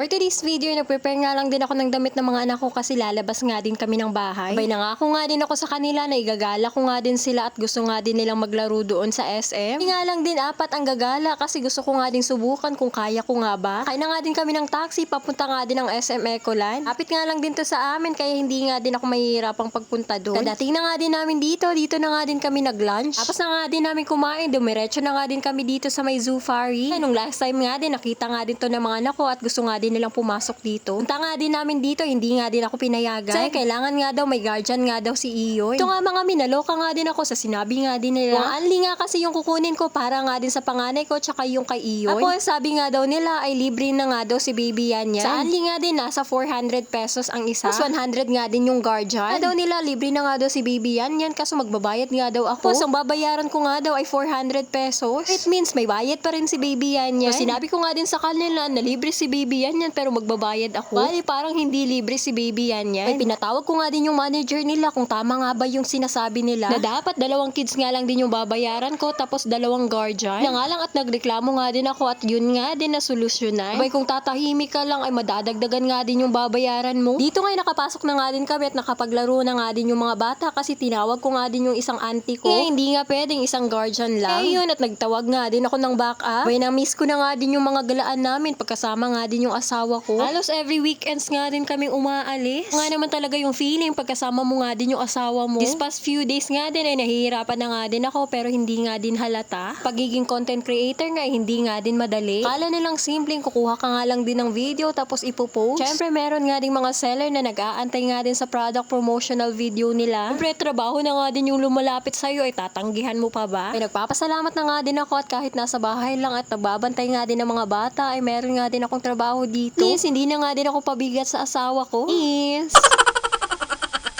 For today's video, nag-prepare nga lang din ako ng damit ng mga anak ko kasi lalabas nga din kami ng bahay. Abay nangako nga din ako sa kanila na igagala ko nga din sila at gusto nga din nilang maglaro doon sa SM. Hindi nga lang din apat ang gagala kasi gusto ko nga din subukan kung kaya ko nga ba. Kaya na nga din kami ng taxi, papunta nga din ng SM Ecoland. Kapit nga lang din to sa amin kaya hindi nga din ako mahihirapang pagpunta doon. Dating na nga din namin dito na nga din kami nag-lunch. Tapos na nga din namin kumain, dumiretso na nga din kami dito sa may Zoofari. Nung last time nga din, nakita nga din to ng mga anak ko at gusto nga din nilang pumasok dito. Punta nga din namin dito, hindi nga din ako pinayagan. Kasi kailangan nga daw, may guardian nga daw si Iyoy. Ito nga mga minaloka nga din ako sa sinabi nga din nila. Kung anli nga kasi yung kukunin ko para nga din sa panganay ko tsaka yung kay Iyoy. Tapos sabi nga daw nila ay libre na nga daw si baby yan. Sa anli nga din, nasa 400 pesos ang isa. Tapos 100 nga din yung guardian. Daw nila, libre na nga daw si baby yan. Kaso magbabayad nga daw ako. Tapos ang babayaran ko nga daw ay 400 pesos. It means may bayad pa rin si baby yan. So, sinabi ko nga din sa kanila na libre si baby yan pero magbabayad ako. Bali, parang hindi libre si baby yan. Ay, pinatawag ko nga din yung manager nila kung tama nga ba yung sinasabi nila na dapat 2 kids nga lang din yung babayaran ko tapos 2 guardian. Na nga lang at nagreklamo nga din ako at yun nga din na solusyonan. Abay, kung tatahimik ka lang ay madadagdagan nga din yung babayaran mo. Dito nga nakapasok na nga din kami at nakapaglaro na nga din yung mga bata kasi tinawag ko nga din yung isang auntie ko. Hindi nga pwedeng isang guardian lang. Yun at nagtawag nga din ako ng backup. Abay, na-miss ko na nga din yung mga galaan namin pagkasama nga din yung asawa ko. Halos every weekends nga din kami umaalis. Nga naman talaga yung feeling pagkasama mo nga din yung asawa mo. This past few days nga din ay nahihirapan na nga din ako pero hindi nga din halata. Pagiging content creator nga ay hindi nga din madali. Kala nilang simpleng kukuha ka nga lang din ng video tapos ipopost. Syempre meron nga din mga seller na nag-aantay nga din sa product promotional video nila. Syempre trabaho na nga din yung lumalapit sa'yo ay tatanggihan mo pa ba? Ay nagpapasalamat na nga din ako at kahit nasa bahay lang at nagbabantay nga din ng mga bata ay meron nga din akong trabaho dito. Please, hindi na nga din ako pabigat sa asawa ko. Yes.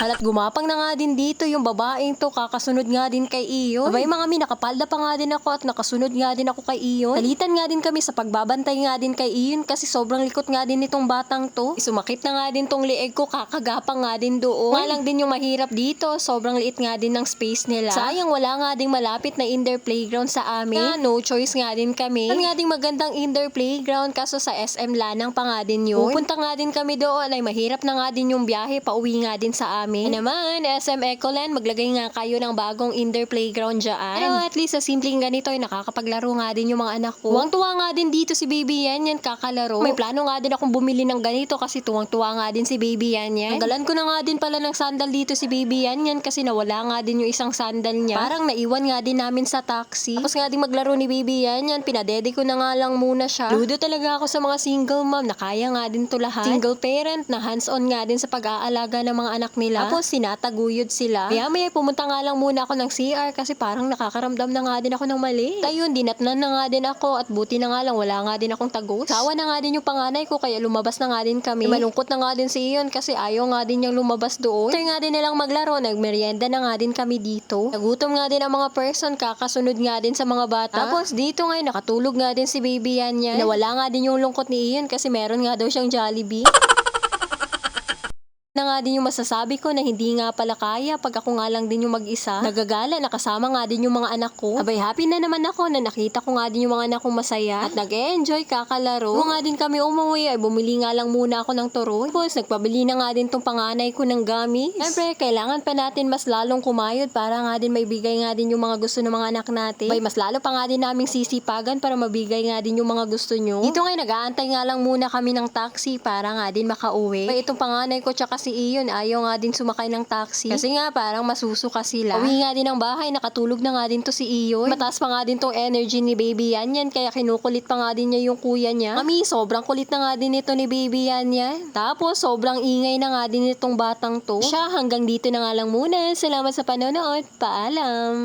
Halat gumapang na nga din dito yung babaeng to, kakasunod nga din kay Iyon. Abay mga nakapalda pa nga din ako at nakasunod nga din ako kay Iyon. Salitan nga din kami sa pagbabantay nga din kay Iyon kasi sobrang likot nga din nitong batang to. Sumakit na nga din tong lieg ko, kakagapang nga din doon. Nga lang din yung mahirap dito, sobrang liit nga din ng space nila. Sayang wala nga din malapit na indoor playground sa amin. No choice nga din kami. Nga din magandang indoor playground kaso sa SM Lanang pa nga din yun. Pupunta nga din kami doon ay mahirap na nga din yung biyahe, pauwi nga din sa amin. Naman, SM Ecoland, maglagay nga kayo ng bagong indoor playground dyan. Pero at least sa simpleng ganito ay nakakapaglaro nga din yung mga anak ko. Tuwang-tuwa nga din dito si baby yan kakalaro. May plano nga din akong bumili ng ganito kasi tuwang-tuwa nga din si baby yan. Nanggalan ko na nga din pala ng sandal dito si baby yan kasi nawala nga din yung isang sandal niya. Parang naiwan nga din namin sa taxi. Tapos nga din maglaro ni baby yan, pinadede ko na nga lang muna siya. Ludo talaga ako sa mga single mom na kaya nga din to lahat. Single parent na hands-on nga din sa pag-aalaga ng mga anak nila. Tapos tinataguyod sila. Maya pumunta nga lang muna ako ng CR kasi parang nakakaramdam na nga din ako ng mali. Ayun, dinatnan na nga din ako at buti na nga lang wala nga din akong tagos. Sawa na nga din yung panganay ko kaya lumabas na nga din kami. Malungkot na nga din si Iyon kasi ayaw nga din niyang lumabas doon. After nga din nilang maglaro, nagmerienda na nga din kami dito. Nagutom nga din ang mga person, kakasunod nga din sa mga bata. Tapos dito ngayon nakatulog nga din si baby yan. Nawala nga din yung lungkot ni Iyon kasi meron nga daw siyang Jollibee. Na nga din yung masasabi ko na hindi nga pala kaya pag ako nga lang din yung mag-isa. Nagagala, nakasama nga din yung mga anak ko. Abay, happy na naman ako na nakita ko nga din yung mga anak kong masaya. At nag-enjoy, kakalaro. Kung nga din kami umuwi, ay bumili nga lang muna ako ng turon. Tapos, nagpabili na nga din tong panganay ko ng gummies. Siyempre, kailangan pa natin mas lalong kumayod para nga din may bigay nga din yung mga gusto ng mga anak natin. Abay, mas lalo pa nga din naming sisipagan para mabigay nga din yung mga gusto nyo. Dito ngayon, nag-aantay nga lang muna kami ng taxi para nga din makauwi. Abay, itong panganay ko tsaka si Iyon, ayaw nga din sumakay ng taxi. Kasi nga parang masusuka sila. Uwi nga din ng bahay, nakatulog na nga din to si Iyon. Mataas pa nga din tong energy ni baby yan kaya kinukulit pa nga din niya yung kuya niya. Mami, sobrang kulit na nga din ito ni baby yan. Tapos sobrang ingay na nga din itong batang to. Siya, hanggang dito na nga lang muna. Salamat sa panonood. Paalam!